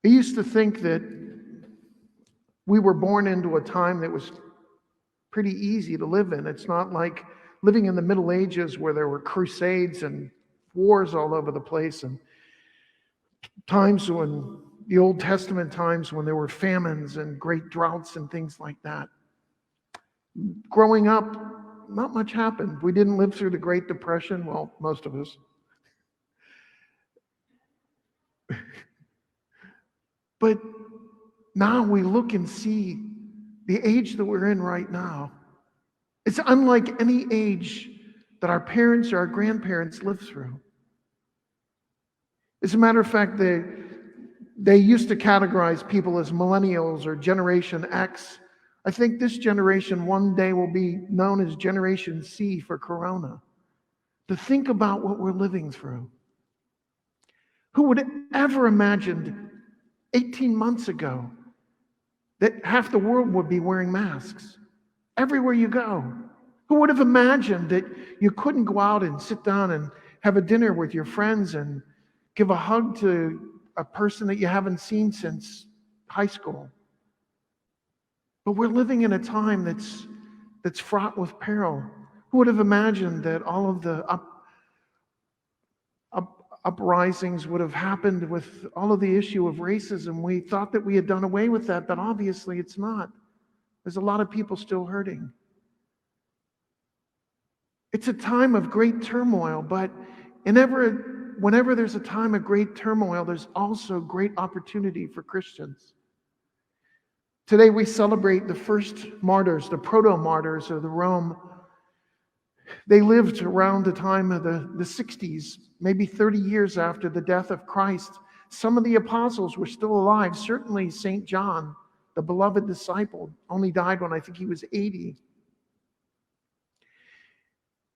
I used to think that we were born into a time that was pretty easy to live in. It's not like living in the Middle Ages where there were crusades and wars all over the place, and times when the Old Testament times when there were famines and great droughts and things like that. Growing up, not much happened. We didn't live through the Great Depression. Well, most of us. But now we look and see the age that we're in right now. It's unlike any age that our parents or our grandparents lived through. As a matter of fact, they used to categorize people as millennials or Generation X. I think this generation one day will be known as Generation C for Corona. To think about what we're living through. Who would have ever imagined 18 months ago that half the world would be wearing masks everywhere you go? Who would have imagined that you couldn't go out and sit down and have a dinner with your friends and give a hug to a person that you haven't seen since high school? But we're living in a time that's fraught with peril. Who would have imagined that all of the uprisings would have happened with all of the issue of racism? We thought that we had done away with that, but obviously it's not. There's a lot of people still hurting. It's a time of great turmoil, but whenever there's a time of great turmoil, there's also great opportunity for Christians. Today we celebrate the first martyrs, the proto-martyrs of the Rome. They lived around the time of the 60s, maybe 30 years after the death of Christ. Some of the apostles were still alive. Certainly St. John, the beloved disciple, only died when I think he was 80.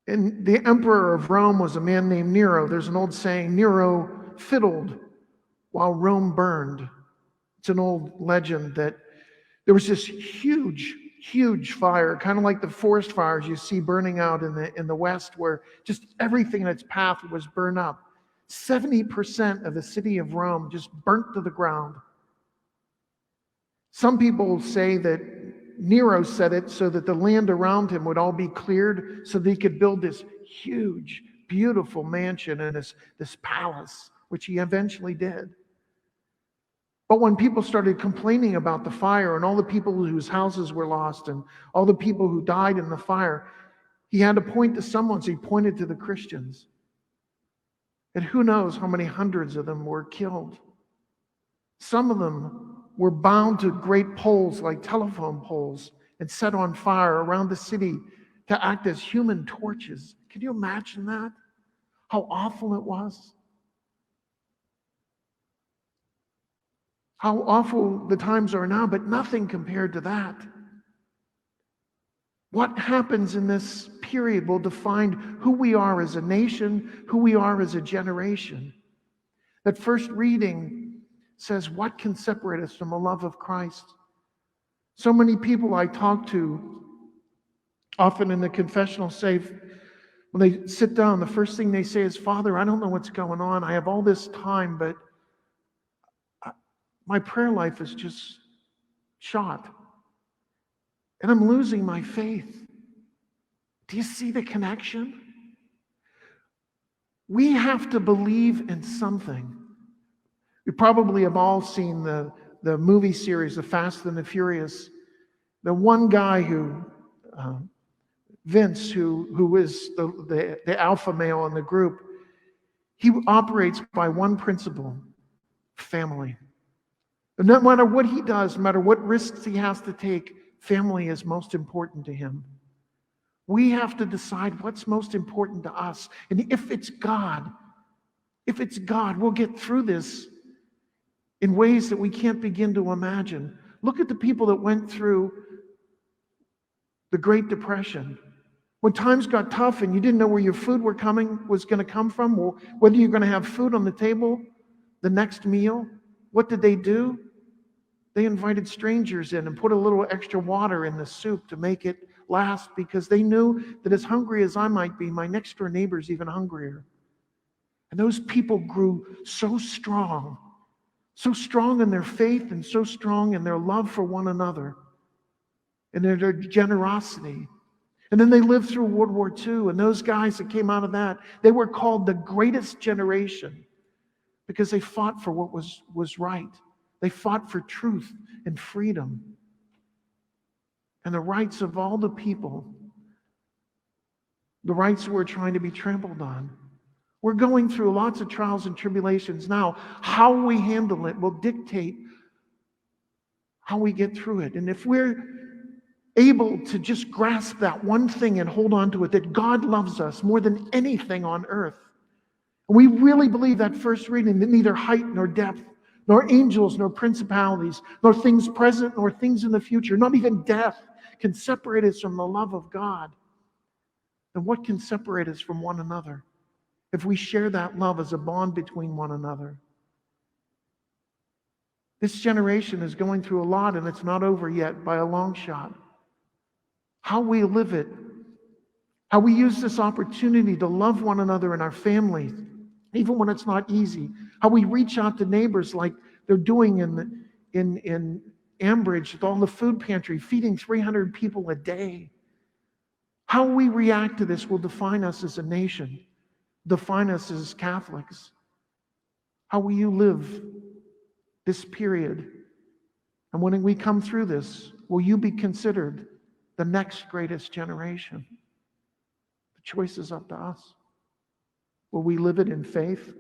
And the emperor of Rome was a man named Nero. There's an old saying, Nero fiddled while Rome burned. It's an old legend that there was this huge fire, kind of like the forest fires you see burning out in the West, where just everything in its path was burned up. 70% of the city of Rome just burnt to the ground. Some people say that Nero said it so that the land around him would all be cleared so that he could build this huge, beautiful mansion and this palace, which he eventually did. But when people started complaining about the fire and all the people whose houses were lost and all the people who died in the fire, he had to point to someone, so he pointed to the Christians. And who knows how many hundreds of them were killed. Some of them were bound to great poles like telephone poles and set on fire around the city to act as human torches. Can you imagine that? How awful it was? How awful the times are now, but nothing compared to that. What happens in this period will define who we are as a nation, who we are as a generation. That first reading says, what can separate us from the love of Christ? So many people I talk to, often in the confessional, say, when they sit down, the first thing they say is, Father, I don't know what's going on. I have all this time, but my prayer life is just shot. And I'm losing my faith. Do you see the connection? We have to believe in something. We probably have all seen the movie series, The Fast and the Furious. The one guy who, Vince, who is the alpha male in the group, he operates by one principle: family. And no matter what he does, no matter what risks he has to take, family is most important to him. We have to decide what's most important to us. And if it's God, we'll get through this in ways that we can't begin to imagine. Look at the people that went through the Great Depression. When times got tough and you didn't know where your food was going to come from, or whether you're going to have food on the table the next meal, what did they do? They invited strangers in and put a little extra water in the soup to make it last, because they knew that as hungry as I might be, my next door neighbor's even hungrier. And those people grew so strong so strong in their faith and so strong in their love for one another and in their generosity. And then they lived through World War II, and those guys that came out of that, they were called the greatest generation because they fought for what was right. They fought for truth and freedom and the rights of all the people, the rights that were trying to be trampled on. We're going through lots of trials and tribulations now. How we handle it will dictate how we get through it. And if we're able to just grasp that one thing and hold on to it, that God loves us more than anything on earth, and we really believe that first reading, that neither height nor depth, nor angels, nor principalities, nor things present, nor things in the future, not even death, can separate us from the love of God, then what can separate us from one another if we share that love as a bond between one another? This generation is going through a lot, and it's not over yet by a long shot. How we live it, how we use this opportunity to love one another in our families, even when it's not easy, how we reach out to neighbors like they're doing in Ambridge with all the food pantry, feeding 300 people a day. How we react to this will define us as a nation, define us as Catholics. How will you live this period? And when we come through this, will you be considered the next greatest generation? The choice is up to us. Will we live it in faith?